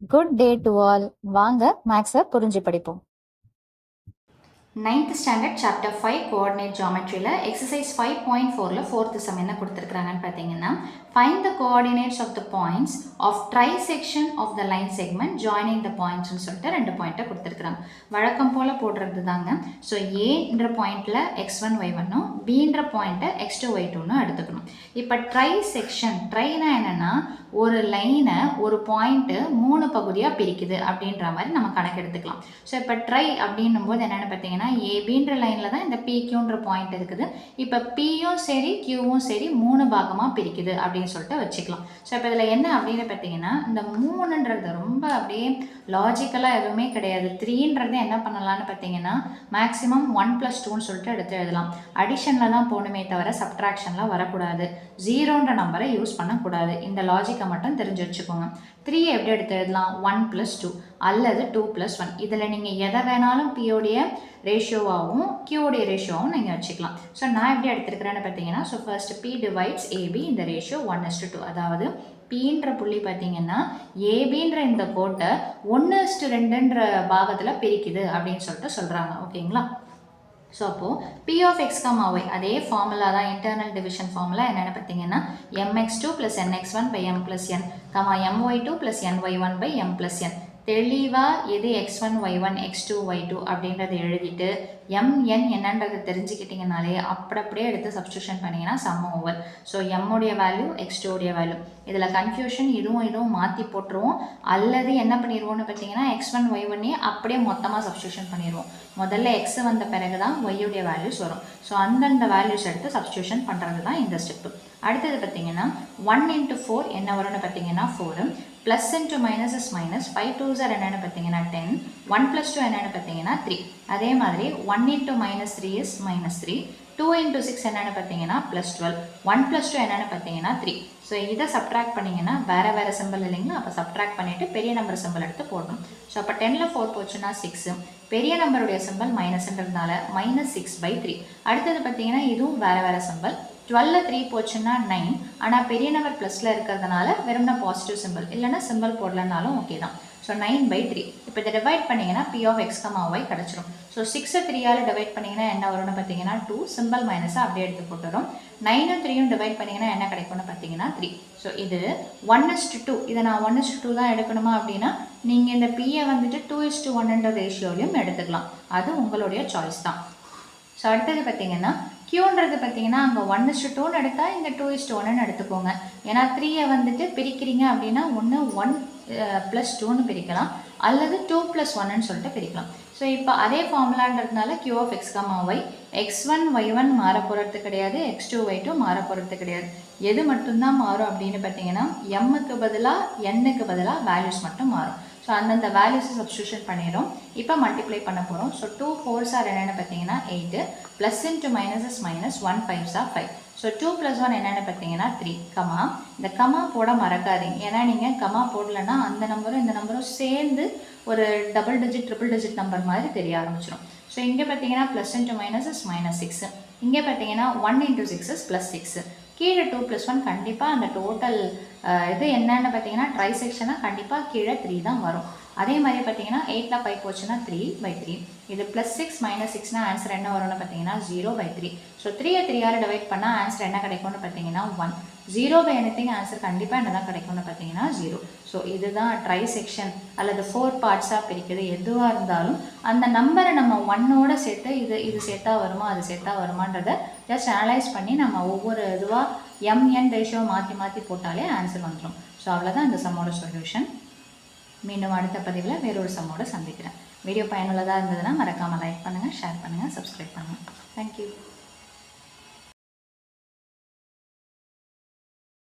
Good day to all. வாங்க மேக்ஸை புரிஞ்சு படிப்போம். 9th standard chapter 5 coordinate geometryல exercise 5.4ல 4th sum என்ன கொடுத்திருக்காங்கன்னு பார்த்தீங்கன்னா find the coordinates of the points of trisection of the line segment joining the points னு சொல்லிட்டு ரெண்டு பாயிண்ட்டை கொடுத்திருக்காங்க. வழக்கம் போல போடுறது தாங்க. ஸோ ஏன்ற பாயிண்ட்ல x1 y1 bன்ற பாயிண்ட்டை x2 y2 எடுத்துக்கணும். இப்போ ட்ரைசெக்ஷன் ட்ரைனா என்னன்னா ஒரு லைனை ஒரு பாயிண்ட்டு 3 பகுதியாக பிரிக்குது அப்படின்ற மாதிரி நம்ம கணக்கு எடுத்துக்கலாம். ஸோ இப்போ ட்ரை அப்படின்னும் போது என்னென்னு பார்த்தீங்கன்னா ஏபின்ற லைனில் தான் இந்த பிக்யூன்ற பாயிண்ட் இருக்குது. இப்போ பியும் சரி கியூவும் சரி 3 பாகமாக பிரிக்குது அப்படின்னு சொல்லிட்டு வச்சுக்கலாம். ஸோ இப்போ இதில் என்ன அப்படின்னு பார்த்தீங்கன்னா இந்த 3ன்றது ரொம்ப அப்படியே லாஜிக்கலாக எதுவுமே கிடையாது. 3ன்றது என்ன பண்ணலான்னு பார்த்தீங்கன்னா மேக்ஸிமம் 1+2ன்னு சொல்லிட்டு எடுத்து எழுதலாம். அடிஷனில் தான் போகணுமே தவிர சப்ட்ராக்ஷனில் வரக்கூடாது. 0ன்ற நம்பரை யூஸ் பண்ணக்கூடாது. இந்த லாஜிக்கை மட்டும் தெரிஞ்சு வச்சுக்கோங்க. 3 எப்படி எடுத்து எழுதலாம்? 1+2 அல்லது 2+1. இதில் நீங்கள் எதை வேணாலும் பியோடைய ரேஷியோவாகவும் கியூடைய ரேஷியோவாகவும் நீங்கள் வச்சுக்கலாம். ஸோ நான் எப்படி எடுத்துருக்கிறேன்னு பார்த்தீங்கன்னா so first P divides AB இந்த ரேஷியோ 1:2. அதாவது பின்ற புள்ளி பார்த்தீங்கன்னா ஏபின்ற இந்த கோட்டை 1:2ன்ற பாகத்தில் பிரிக்குது அப்படின்னு சொல்லிட்டு சொல்கிறாங்க. ஓகேங்களா? ஸோ அப்போது P of X comma Y அதே ஃபார்முலா தான் இன்டர்னல் டிவிஷன் ஃபார்முலா. என்னென்னு பார்த்தீங்கன்னா mx2 + nx1 / m + n my2 + ny1 / m + n. தெளிவாக எது x1 y1 x2 y2 அப்படின்றத எழுதிட்டு mn என்னன்றதை தெரிஞ்சுக்கிட்டிங்கனாலே அப்படியே எடுத்து சப்ஸ்டியூஷன் பண்ணிங்கன்னா சம் ஓவர். ஸோ எம்முடைய வேல்யூ x2 உடைய வேல்யூ. இதில் கன்ஃபியூஷன் இதுவும் மாற்றி போட்டுருவோம். அல்லது என்ன பண்ணிடுவோம்னு பார்த்தீங்கன்னா x1 y1 அப்படியே மொத்தமாக சப்ஸ்டியூஷன் பண்ணிடுவோம். முதல்ல எக்ஸ் வந்த பிறகு தான் ஒய்யுடைய வேல்யூஸ் வரும். ஸோ அந்தந்த வேல்யூஸ் எடுத்து சப்ஸ்டியூஷன் பண்ணுறது தான் இந்த ஸ்டெப்பு. அடுத்தது பார்த்தீங்கன்னா 1 × 4 என்ன வரும்னு பார்த்தீங்கன்னா 4. Plus into minus is minus. 5 2s என்னென்னு பார்த்தீங்கன்னா 10. 1+2 என்னென்னு பார்த்தீங்கன்னா 3. அதே மாதிரி 1 × -3 இஸ் -3. 2 × 6 என்னென்னு பார்த்தீங்கன்னா +12. 1+2 என்னென்னு பார்த்தீங்கன்னா 3. ஸோ இதை சப்ட்ராக்ட் பண்ணிங்கன்னா வேறு சிம்பிள் இல்லைங்களா? அப்போ சப்ட்ராக்ட் பண்ணிவிட்டு பெரிய நம்பர் சிம்பிள் எடுத்து போடணும். ஸோ அப்போ 10ல் 4 போச்சுன்னா 6. பெரிய நம்பருடைய சிம்பிள் மைனஸ்ன்றதுனால -6/3. அடுத்தது பார்த்தீங்கன்னா இதுவும் வேறு சிம்பிள். 12ல் 3 போச்சுன்னா 9. ஆனால் பெரிய நம்பர் ப்ளஸில் இருக்கிறதுனால வெறும்னா பாசிட்டிவ் சிம்பிள் இல்லைன்னா சிம்பிள் போடலனாலும் ஓகே தான். ஸோ 9/3. இப்போ இதை டிவைட் பண்ணிங்கன்னா P of X comma Y கிடச்சிரும். ஸோ 6 3ஆல் டிவைட் பண்ணிங்கன்னா என்ன வரும்னு பார்த்தீங்கன்னா 2. சிம்பிள் மைனஸாக அப்படியே எடுத்து போட்டுரும். 9 3 டிவைட் பண்ணிங்கன்னா என்ன கிடைக்கும்னு பார்த்தீங்கன்னா 3. ஸோ இது 1:2. இதை நான் 1:2 தான் எடுக்கணுமா அப்படின்னா நீங்கள் இந்த பியை வந்துட்டு 2:1ன்ற ரேஷியோலையும் எடுத்துக்கலாம். அது உங்களுடைய சாய்ஸ் தான். ஸோ அடுத்தது பார்த்தீங்கன்னா கியூன்றது பார்த்தீங்கன்னா அங்கே 1:2ன்னு எடுத்தால் இங்கே 2:1ன்னு எடுத்துக்கோங்க. ஏன்னா 3யை வந்துட்டு பிரிக்கிறீங்க அப்படின்னா ஒன்று 1+2ன்னு பிரிக்கலாம் அல்லது 2+1ன்னு சொல்லிட்டு பிரிக்கலாம். ஸோ இப்போ அதே ஃபார்முலான்றதுனால Q of X comma Y x1 y1 மாற போகிறது கிடையாது, x2 y2 மாற போகிறது கிடையாது. எது மட்டும்தான் மாறும் அப்படின்னு பார்த்தீங்கன்னா எம்முக்கு பதிலாக என்னுக்கு பதிலாக வேல்யூஸ் மட்டும் மாறும். ஸோ அந்தந்த வேல்யூஸை சப்ஸ்டியூஷன் பண்ணிடும். இப்போ மல்டிப்ளை பண்ண போகிறோம். ஸோ 2 4s என்னென்னு பார்த்தீங்கன்னா 8. Plus into minus is minus. 1 5s 5. So 2 + 1 என்னென்னு பார்த்தீங்கன்னா 3. கமா இந்த கமா போட மறக்காதீங்க. ஏன்னா நீங்கள் கமா போடலைன்னா அந்த நம்பரும் இந்த நம்பரும் சேர்ந்து ஒரு double digit triple digit number மாதிரி தெரிய ஆரம்பிச்சிடும். ஸோ இங்கே பார்த்தீங்கன்னா ப்ளஸ் இன்ட்டு மைனஸ் இஸ் -6. இங்கே பார்த்தீங்கன்னா 1 × 6 இஸ் +6. கீழே 2 + 1 கண்டிப்பாக அந்த டோட்டல் இது என்னென்னு பார்த்தீங்கன்னா ட்ரைசெக்ஷனாக கண்டிப்பாக கீழே 3 தான் வரும். அதே மாதிரி பார்த்தீங்கன்னா 8ல் 5 போச்சுன்னா 3/3. இது +6 -6னா ஆன்சர் என்ன வரும்னு பார்த்தீங்கன்னா 0/3. ஸோ 3யை 3ஆல் டிவைட் பண்ணால் ஆன்சர் என்ன கிடைக்கும்னு பார்த்தீங்கன்னா 1. 0/anything ஆன்சர் கண்டிப்பாக என்ன தான் கிடைக்கும்னு பார்த்தீங்கன்னா 0. ஸோ இதுதான் ட்ரைசெக்ஷன் அல்லது 4 பார்ட்ஸாக பிரிக்குது. எதுவாக இருந்தாலும் அந்த நம்பரை நம்ம 1ஓட சேர்த்து இது சேர்த்தா வருமா அது சேர்த்தா வருமானதை ஜஸ்ட் அனலைஸ் பண்ணி நம்ம ஒவ்வொரு இதுவாக mn ரேஷியோ மாற்றி போட்டாலே ஆன்சர் வந்துடும். ஸோ அவ்வளோதான் இந்த சம்மோட சொல்யூஷன். மீண்டும் அடுத்த பதிவில் வேறொரு சம்மோட சந்திக்கிறேன். வீடியோ பயனுள்ளதாக இருந்ததுன்னா மறக்காமல் லைக் பண்ணுங்கள், ஷேர் பண்ணுங்கள், சப்ஸ்கிரைப் பண்ணுங்கள். தேங்க்யூ.